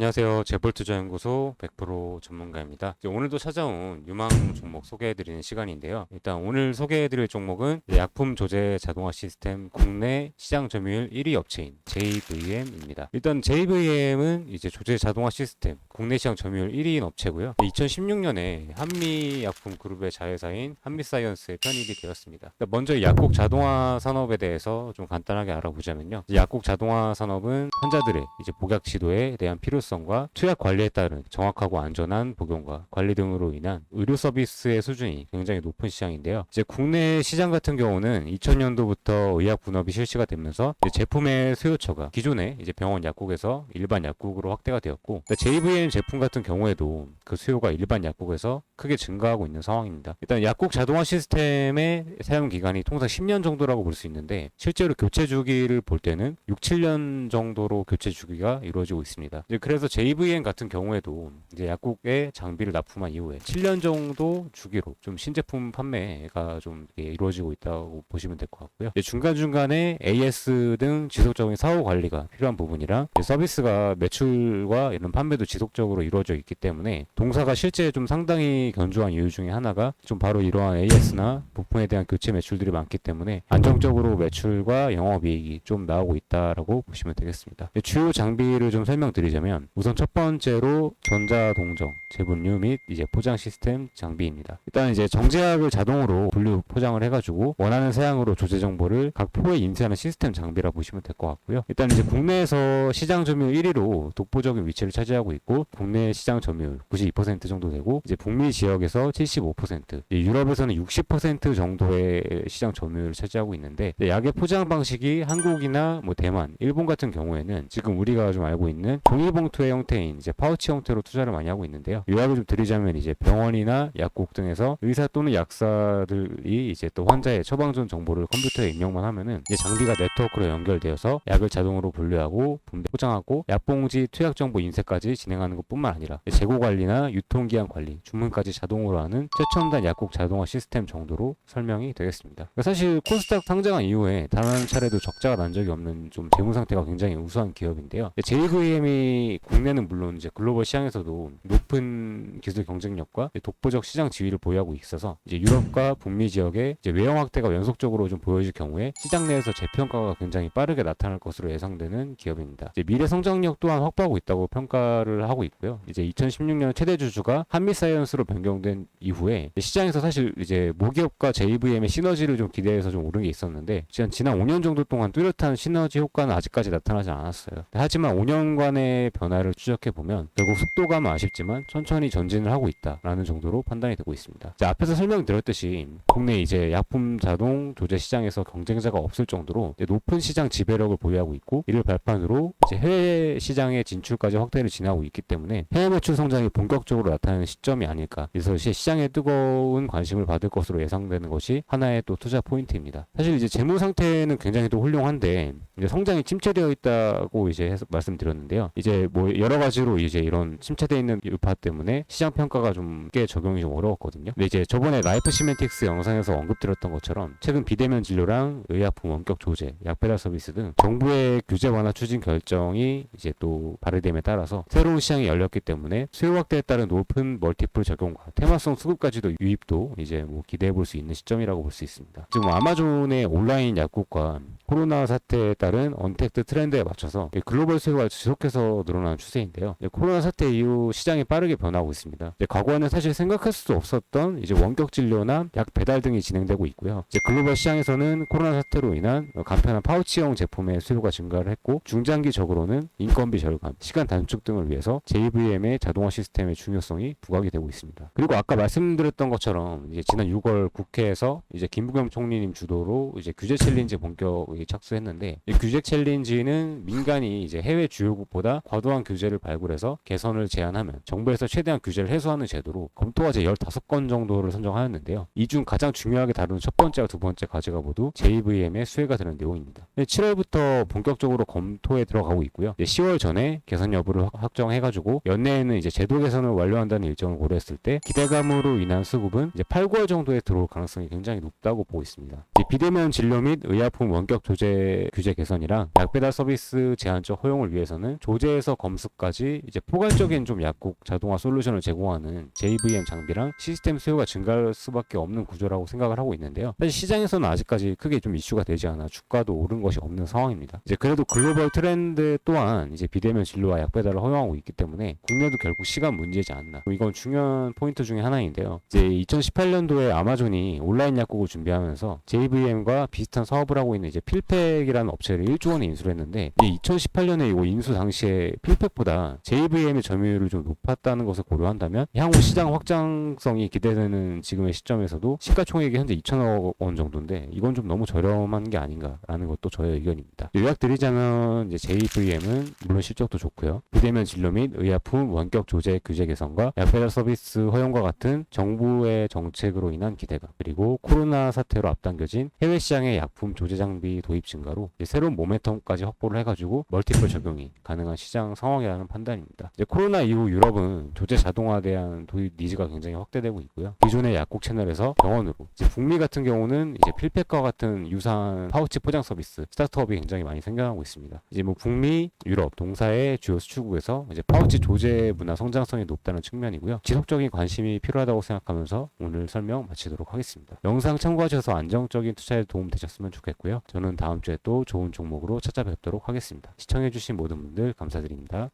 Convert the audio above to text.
안녕하세요. 재벌투자연구소 100% 전문가입니다. 오늘도 찾아온 유망 종목 소개해드리는 시간인데요. 일단 오늘 소개해드릴 종목은 약품 조제 자동화 시스템 국내 시장 점유율 1위 업체인 JVM입니다. 일단 JVM은 이제 조제 자동화 시스템 국내 시장 점유율 1위인 업체고요. 2016년에 한미약품 그룹의 자회사인 한미사이언스에 편입이 되었습니다. 먼저 이 약국 자동화 산업에 대해서 좀 간단하게 알아보자면요. 약국 자동화 산업은 환자들의 이제 복약 지도에 대한 필요성과 투약 관리에 따른 정확하고 안전한 복용과 관리 등으로 인한 의료 서비스의 수준이 굉장히 높은 시장인데요. 이제 국내 시장 같은 경우는 2000년도부터 의약 분업이 실시가 되면서 제품의 수요처가 기존의 이제 병원 약국에서 일반 약국으로 확대가 되었고, JVM 제품 같은 경우에도 그 수요가 일반 약국에서 크게 증가하고 있는 상황입니다. 일단 약국 자동화 시스템의 사용 기간이 통상 10년 정도라고 볼 수 있는데, 실제로 교체 주기를 볼 때는 6, 7년 정도로 교체 주기가 이루어지고 있습니다. 그래서 JVM 같은 경우에도 이제 약국에 장비를 납품한 이후에 7년 정도 주기로 좀 신제품 판매가 좀 이루어지고 있다고 보시면 될 것 같고요. 중간중간에 AS 등 지속적인 사후 관리가 필요한 부분이랑 서비스가 매출과 이런 판매도 지속적으로 이루어져 있기 때문에 동사가 실제 좀 상당히 견조한 이유 중에 하나가 좀 바로 이러한 AS나 부품에 대한 교체 매출들이 많기 때문에 안정적으로 매출과 영업이익이 좀 나오고 있다라고 보시면 되겠습니다. 주요 장비를 좀 설명드리자면, 우선 첫 번째로 전자동정, 재분류 및 이제 포장 시스템 장비입니다. 일단 이제 정제약을 자동으로 분류 포장을 해가지고 원하는 사양으로 조제 정보를 각 포에 인쇄하는 시스템 장비라 보시면 될 것 같고요. 일단 이제 국내에서 시장 점유율 1위로 독보적인 위치를 차지하고 있고, 국내 시장 점유율 92% 정도 되고, 이제 북미 지역에서 75%, 유럽에서는 60% 정도의 시장 점유율을 차지하고 있는데, 약의 포장 방식이 한국이나 뭐 대만, 일본 같은 경우에는 지금 우리가 좀 알고 있는 종이봉투의 형태인 이제 파우치 형태로 투자를 많이 하고 있는데요. 요약을 좀 드리자면, 이제 병원이나 약국 등에서 의사 또는 약사들이 이제 또 환자의 처방전 정보를 컴퓨터에 입력만 하면은 이제 장비가 네트워크로 연결되어서 약을 자동으로 분류하고 분배, 포장하고 약봉지 투약 정보 인쇄까지 진행하는 것뿐만 아니라 재고 관리나 유통기한 관리, 주문까지 자동으로 하는 최첨단 약국 자동화 시스템 정도로 설명이 되겠습니다. 사실 코스닥 상장한 이후에 단 한 차례도 적자가 난 적이 없는 좀 재무 상태가 굉장히 우수한 기업인데요. JVM이 국내는 물론 이제 글로벌 시장에서도 높은 기술 경쟁력과 독보적 시장 지위를 보유하고 있어서 이제 유럽과 북미 지역의 이제 외형 확대가 연속적으로 좀 보여질 경우에 시장 내에서 재평가가 굉장히 빠르게 나타날 것으로 예상되는 기업입니다. 이제 미래 성장력 또한 확보하고 있다고 평가를 하고 있고요. 이제 2016년 최대 주주가 한미사이언스로 변경된 이후에 시장에서 사실 이제 모기업과 JVM의 시너지를 좀 기대해서 좀 오른 게 있었는데, 지난 5년 정도 동안 뚜렷한 시너지 효과는 아직까지 나타나지 않았어요. 하지만 5년간의 변화를 추적해 보면 결국 속도감은 아쉽지만 천천히 전진을 하고 있다라는 정도로 판단이 되고 있습니다. 앞에서 설명드렸듯이 국내 이제 약품 자동 조제 시장에서 경쟁자가 없을 정도로 높은 시장 지배력을 보유하고 있고, 이를 발판으로 이제 해외 시장의 진출까지 확대를 진행하고 있기 때문에 해외 매출 성장이 본격적으로 나타나는 시점이 아닐까. 그래서 시장에 뜨거운 관심을 받을 것으로 예상되는 것이 하나의 또 투자 포인트입니다. 사실 이제 재무 상태는 굉장히 또 훌륭한데 이제 성장이 침체되어 있다고 이제 말씀드렸는데요. 이제 뭐 여러 가지로 이제 이런 침체되어 있는 유파 때문에 시장 평가가 좀 꽤 적용이 좀 어려웠거든요. 근데 이제 저번에 라이프 시멘틱스 영상에서 언급드렸던 것처럼 최근 비대면 진료랑 의약품 원격 조제, 약 배달 서비스 등 정부의 규제 완화 추진 결정이 이제 또 발의됨에 따라서 새로운 시장이 열렸기 때문에 수요 확대에 따른 높은 멀티플 적용과 테마성 수급까지도 유입도 이제 뭐 기대해 볼 수 있는 시점이라고 볼 수 있습니다. 지금 아마존의 온라인 약국과 코로나 사태에 따른 언택트 트렌드에 맞춰서 글로벌 수요가 지속해서 늘어나는 추세인데요. 코로나 사태 이후 시장이 빠르게 변하고 있습니다. 과거에는 사실 생각할 수도 없었던 이제 원격 진료나 약 배달 등이 진행되고 있고요. 이제 글로벌 시장에서는 코로나 사태로 인한 간편한 파우치형 제품의 수요가 증가를 했고, 중장기적으로는 인건비 절감, 시간 단축 등을 위해서 JVM의 자동화 시스템의 중요성이 부각이 되고 있습니다. 그리고 아까 말씀드렸던 것처럼 이제 지난 6월 국회에서 이제 김부겸 총리님 주도로 이제 규제 챌린지 본격이 착수했는데, 이 규제 챌린지는 민간이 이제 해외 주요국보다 과도한 규제를 발굴해서 개선을 제안하면 정부에서 최대한 규제를 해소하는 제도로 검토가 제 15건 정도를 선정하였는데요. 이 중 가장 중요하게 다루는 첫 번째와 두 번째 과제가 모두 JVM의 수혜가 되는 내용입니다. 7월부터 본격적으로 검토에 들어가고 있고요. 10월 전에 개선 여부를 확정해가지고 연내에는 이제 제도 개선을 완료한다는 일정을 고려했을 때 기대감으로 인한 수급은 이제 8, 9월 정도에 들어올 가능성이 굉장히 높다고 보고 있습니다. 비대면 진료 및 의약품 원격 조제 규제 개선이랑 약 배달 서비스 제한적 허용을 위해서는 조제에서 검수까지 이제 포괄적인 좀 약국 자동화 솔루션을 제공하는 JVM 장비랑 시스템 수요가 증가할 수밖에 없는 구조라고 생각을 하고 있는데요. 사실 시장에서는 아직까지 크게 좀 이슈가 되지 않아 주가도 오른 것이 없는 상황입니다. 이제 그래도 글로벌 트렌드 또한 이제 비대면 진료와 약 배달을 허용하고 있기 때문에 국내도 결국 시간 문제지 않나. 이건 중요한 포인트 중에 하나인데요. 이제 2018년도에 아마존이 온라인 약국을 준비하면서 JVM과 비슷한 사업을 하고 있는 이제 필팩이라는 업체를 1조 원에 인수를 했는데, 이 2018년에 이거 인수 당시에 필팩보다 JVM의 점유율이 좀 높았다는 것을 고려한다면 향후 시장 확장성이 기대되는 지금의 시점에서도 시가총액이 현재 2천억 원 정도인데 이건 좀 너무 저렴한 게 아닌가라는 것도 저의 의견입니다. 요약드리자면 이제 JVM은 물론 실적도 좋고요. 비대면 진료 및 의약품 원격 조제 규제 개선과 약배달 서비스 허용과 같은 정부의 정책으로 인한 기대감, 그리고 코로나 사태로 앞당겨진 해외 시장의 약품 조제 장비 도입 증가로 새로운 모멘텀까지 확보를 해가지고 멀티플 적용이 가능한 시장 상황이라는 판단입니다. 이제 코로나 이후 유럽은 조제 자동화에 대한 도입 니즈가 굉장히 확대되고 있고요. 기존의 약국 채널에서 병원으로, 이제 북미 같은 경우는 이제 필팩과 같은 유사한 파우치 포장 서비스 스타트업이 굉장히 많이 생겨나고 있습니다. 이제 뭐 북미, 유럽 동사의 주요 수출국에서 이제 파우치 조제 문화 성장성이 높다는 측면이고요. 지속적인 관심이 필요하다고 생각하면서 오늘 설명 마치도록 하겠습니다. 영상 참고하셔서 안정적인 투자에 도움 되셨으면 좋겠고요. 저는 다음 주에 또 좋은 종목으로 찾아뵙도록 하겠습니다. 시청해주신 모든 분들 감사드립니다.